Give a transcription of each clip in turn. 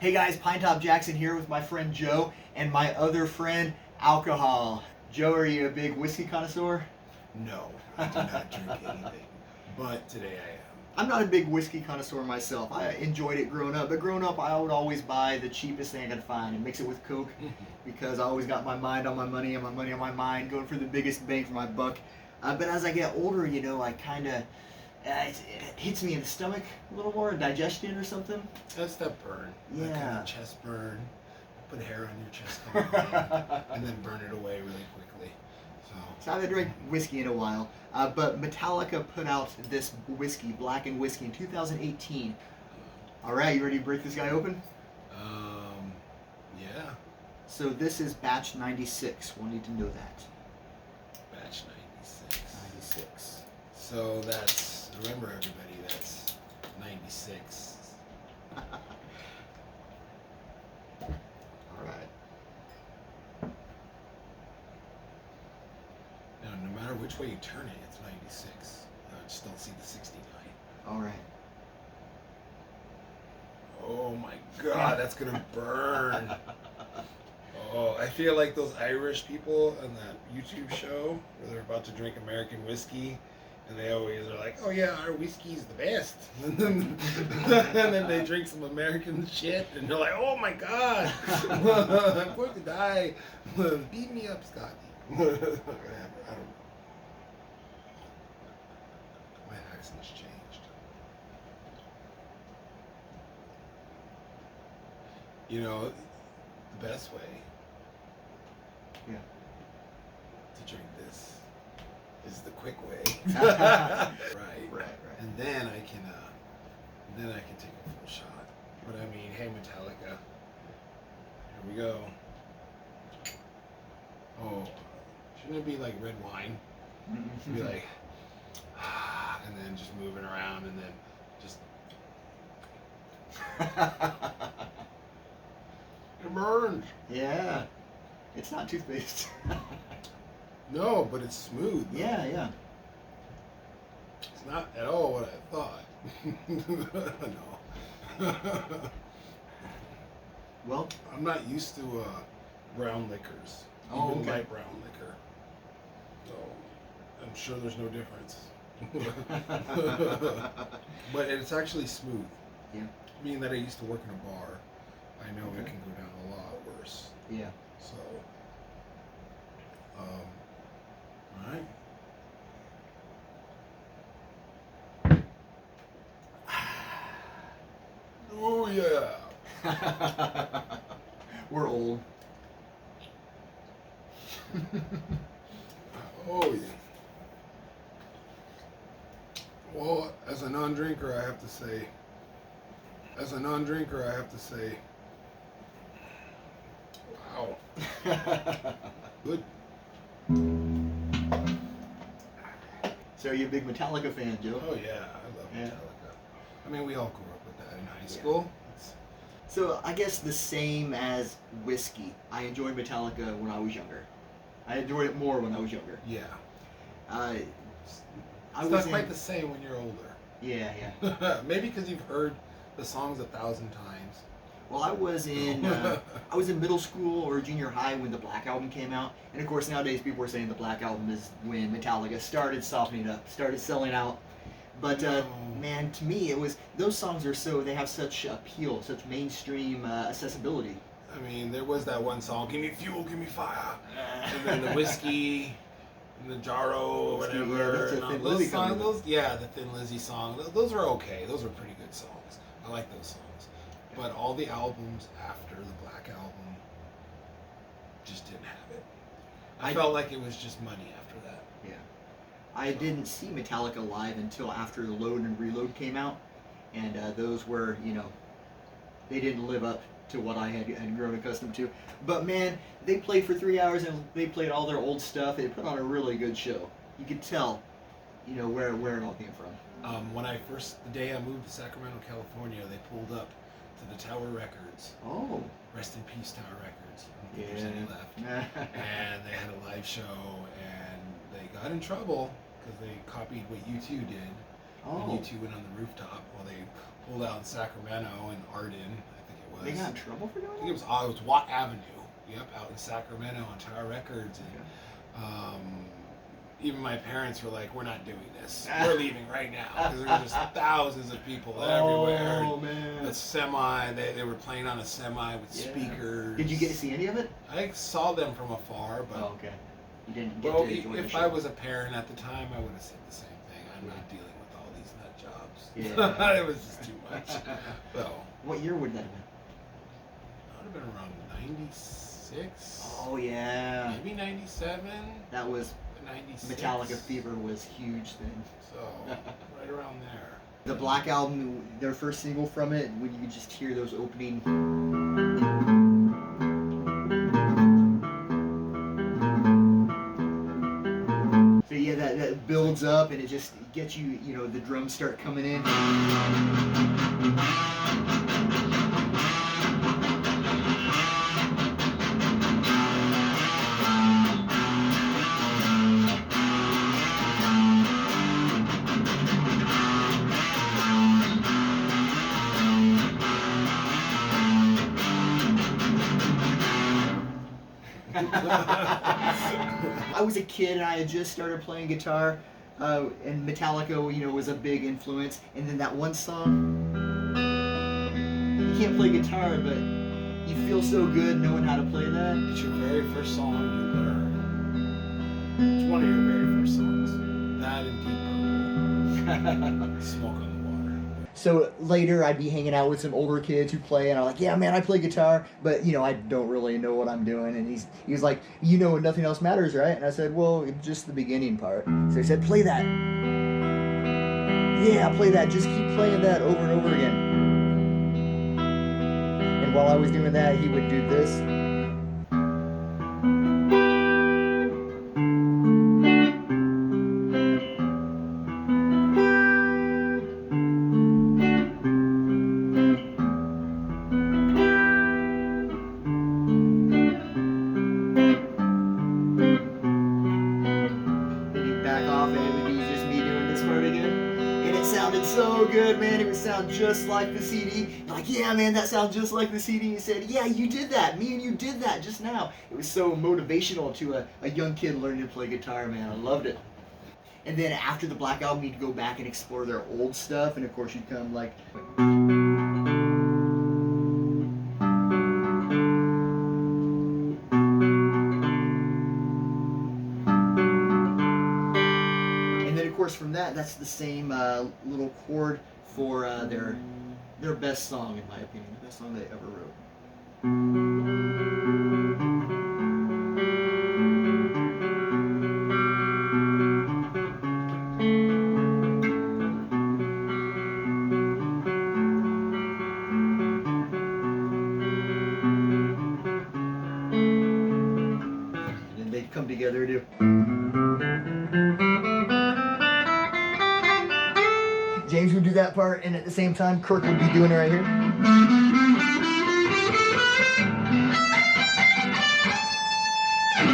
Hey guys, Pine Top Jackson here with my friend Joe and my other friend, Alcohol. Joe, are you a big whiskey connoisseur? No, I do not drink anything. But today I am. I'm not a big whiskey connoisseur myself. I enjoyed it growing up, but growing up I would always buy the cheapest thing I could find and mix it with Coke because I always got my mind on my money and my money on my mind, going for the biggest bang for my buck. But as I get older, I kind of it hits me in the stomach a little more, digestion or something. That's that burn. Yeah. That kind of chest burn. Put hair on your chest and then burn it away really quickly. So I haven't drank whiskey in a while, but Metallica put out this whiskey, Blackened Whiskey, in 2018. All right, you ready to break this guy open? Yeah. So this is batch 96. We'll need to know that. Batch 96. 96. So that's, remember everybody, that's 96. All right. Now, no matter which way you turn it, it's 96. I just don't see the 69. All right. Oh my god, that's gonna burn. Oh, I feel like those Irish people on that YouTube show where they're about to drink American whiskey, and they always are like, "Oh yeah, our whiskey's the best," and then they drink some American shit, and they're like, "Oh my god, I'm going to die. Beat me up, Scotty." I don't know. My accent's changed. You know, the best way to drink this is the quick way. Right. And then I can take a full shot. But I mean, hey Metallica, here we go. Oh, shouldn't it be like red wine? It should be like, and then just moving around, and then just. It burns. Yeah. It's not toothpaste. No, but it's smooth. Though. Yeah. It's not at all what I thought. No. Well, I'm not used to brown liquors. Oh, Even okay. light brown liquor. So I'm sure there's no difference. But it's actually smooth. Yeah. Being that I used to work in a bar, I know it can go down a lot worse. Yeah. So, alright. Oh yeah. We're old. Oh yeah. Well, as a non-drinker, I have to say. Wow. Good. So are you a big Metallica fan, Joe? Oh yeah, I love Yeah. Metallica. I mean, we all grew up with that in high school. So I guess the same as whiskey. I enjoyed Metallica when I was younger. I enjoyed it more when I was younger. Yeah. I It's was not in, quite the same when you're older. Yeah. Maybe because you've heard the songs 1,000 times. Well, I was in middle school or junior high when the Black Album came out, and of course nowadays people are saying the Black Album is when Metallica started softening up, started selling out. But man, to me it was, those songs they have such appeal, such mainstream accessibility. I mean, there was that one song, "Give me fuel, give me fire," and then the whiskey, and the Jarro or Whiskey, whatever. yeah, that's a and all Thin those Lizzy songs, cover. the Thin Lizzy song. Those are okay. Those are pretty good songs. I like those songs. But all the albums after the Black Album just didn't have it. I felt like it was just money after that. Yeah. I didn't see Metallica live until after the Load and Reload came out, and those were, they didn't live up to what I had grown accustomed to. But man, they played for 3 hours and they played all their old stuff. They put on a really good show. You could tell, where it all came from. The day I moved to Sacramento, California, they pulled up to the Tower Records. Oh. Rest in peace, Tower Records. Yeah. There's any left. And they had a live show, and they got in trouble because they copied what U2 did. Oh. And U2 went on the rooftop while they pulled out in Sacramento and Arden, I think it was. They got in trouble for doing I think it was Watt Avenue. Yep, out in Sacramento on Tower Records. And even my parents were like, we're not doing this. We're leaving right now. Because there were just thousands of people everywhere. Oh, man. The semi, they were playing on a semi with speakers. Did you get to see any of it? I saw them from afar, but... Oh, okay. You didn't get Well, to enjoy the if show. I was a parent at the time, I would have said the same thing. I'm not dealing with all these nut jobs. Yeah. It was just too much. So, What year would that have been? that would have been around 96. Oh, yeah. Maybe 97. That was 96. Metallica Fever was huge then. So, right around there. The Black Album, their first single from it, when you could just hear those opening. So yeah, that builds up and it just gets you, you know, the drums start coming in. I was a kid and I had just started playing guitar, and Metallica, you know, was a big influence. And then that one song, you can't play guitar, but you feel so good knowing how to play that. It's your very first song you learn. It's one of your very first songs. That and Deep Purple. Smoke on the Water. So later I'd be hanging out with some older kids who play, and I'm like, yeah, man, I play guitar, but, you know, I don't really know what I'm doing. And he was like, you know, nothing else matters, right? And I said, well, just the beginning part. So he said, play that. Yeah, play that. Just keep playing that over and over again. And while I was doing that, he would do this. So good, man. It would sound just like the CD. You're like, yeah, man, that sounds just like the CD. He said, yeah, you did that. Me and you did that just now. It was so motivational to a young kid learning to play guitar, man. I loved it. And then after the Black Album, you'd go back and explore their old stuff. And of course, you'd come like... from that, that's the same little chord for their best song, in my opinion, the best song they ever wrote. And then they'd come together to... James would do that part, and at the same time, Kirk would be doing it right here.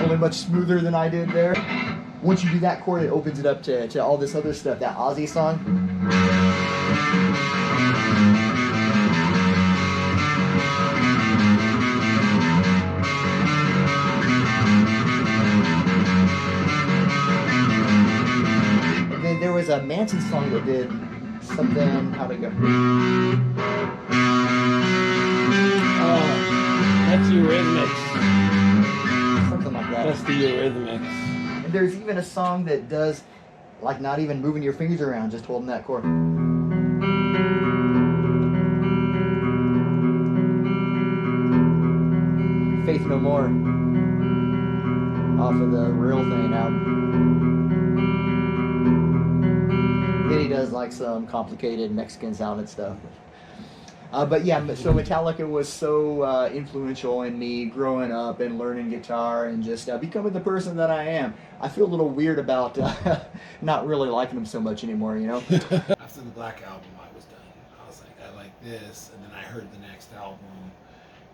Only much smoother than I did there. Once you do that chord, it opens it up to all this other stuff, that Ozzy song. And then there was a Manson song that did something, how'd it go? That's Eurythmics. Something like that. That's the Eurythmics. And there's even a song that does, like, not even moving your fingers around, just holding that chord. Faith No More, off of the Real Thing album. Then he does like some complicated Mexican sounding stuff. But yeah, so Metallica was so influential in me growing up and learning guitar and just becoming the person that I am. I feel a little weird about not really liking them so much anymore, you know? After the Black Album, I was done. I was like, I like this, and then I heard the next album,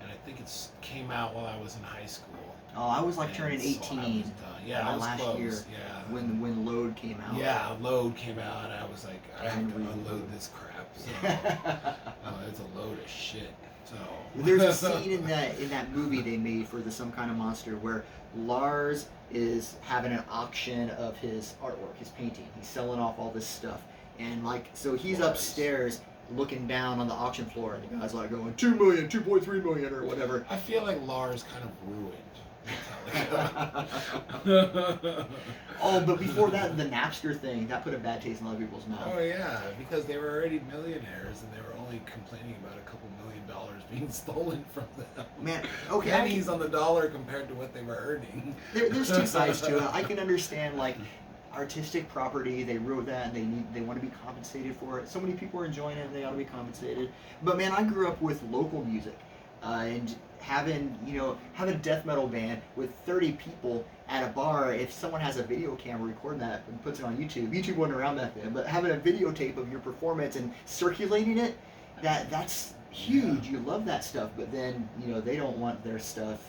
and I think it came out while I was in high school. Oh, I was like And turning so 18 yeah, I was last close. year Yeah. when Load came out. Yeah, Load came out, and I was like, I have to unload this crap. So, it's a load of shit. So There's a scene in that movie they made for the Some Kind of Monster where Lars is having an auction of his artwork, his painting. He's selling off all this stuff, and like so he's Lars. upstairs looking down on the auction floor, and the guy's like going 2 million, 2.3 million, or whatever. I feel like Lars kind of ruined Metallica. Oh, but before that, the Napster thing that put a bad taste in a lot of people's mouth. Oh yeah, because they were already millionaires and they were only complaining about a couple $1 million being stolen from them. Man, okay, Pennies on the dollar compared to what they were earning. There's two sides to it. I can understand like artistic property. They wrote that and they want to be compensated for it. So many people are enjoying it and they ought to be compensated. But man, I grew up with local music, and having a death metal band with 30 people at a bar. If someone has a video camera recording that and puts it on YouTube wasn't around back then, but having a videotape of your performance and circulating it, that's huge. You love that stuff, but then they don't want their stuff.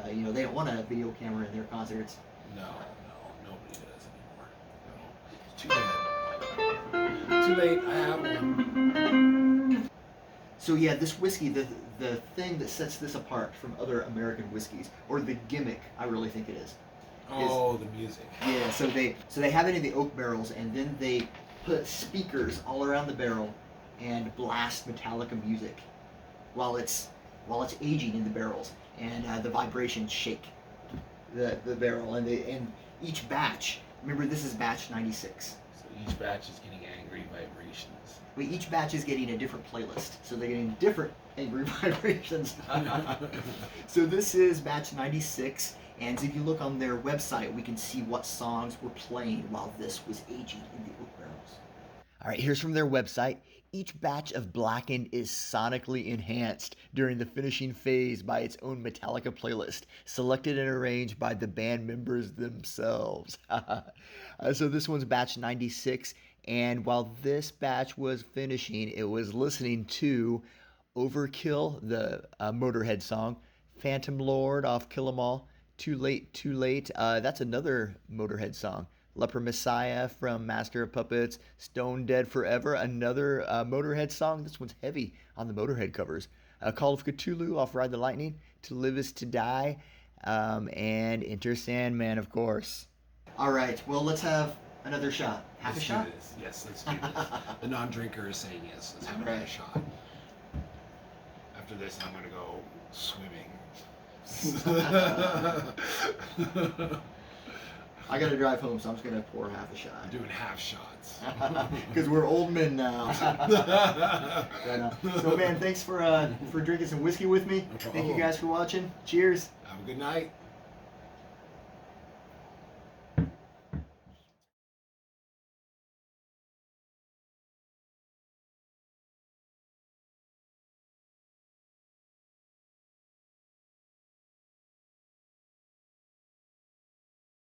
They don't want a video camera in their concerts. No, nobody does anymore. No. It's too bad. Too late. I have one. So yeah, this whiskey, the thing that sets this apart from other American whiskeys, or the gimmick, I really think it is. Oh, the music. Yeah, so they have it in the oak barrels, and then they put speakers all around the barrel and blast Metallica music while it's aging in the barrels, and the vibrations shake the barrel, and each batch. Remember, this is batch 96. So each batch is getting angry vibrations. But each batch is getting a different playlist, so they're getting different angry vibrations. So this is batch 96, and if you look on their website, we can see what songs were playing while this was aging in the oak barrels. All right, here's from their website. Each batch of Blackened is sonically enhanced during the finishing phase by its own Metallica playlist, selected and arranged by the band members themselves. So this one's batch 96, and while this batch was finishing, it was listening to Overkill, the Motorhead song, Phantom Lord off Kill 'Em All, Too Late, Too Late, that's another Motorhead song. Leper Messiah from Master of Puppets, Stone Dead Forever, another Motorhead song. This one's heavy on the Motorhead covers. Call of Cthulhu off Ride the Lightning, To Live Is To Die, and Enter Sandman, of course. All right, well, let's have another shot. Half a shot? Do this. Yes, let's do this. The non-drinker is saying yes. Let's have another shot. After this, I'm going to go swimming. I gotta drive home, so I'm just gonna pour half a shot. I'm doing half shots. Because we're old men now. So man, thanks for drinking some whiskey with me. No problem. Thank you guys for watching. Cheers. Have a good night.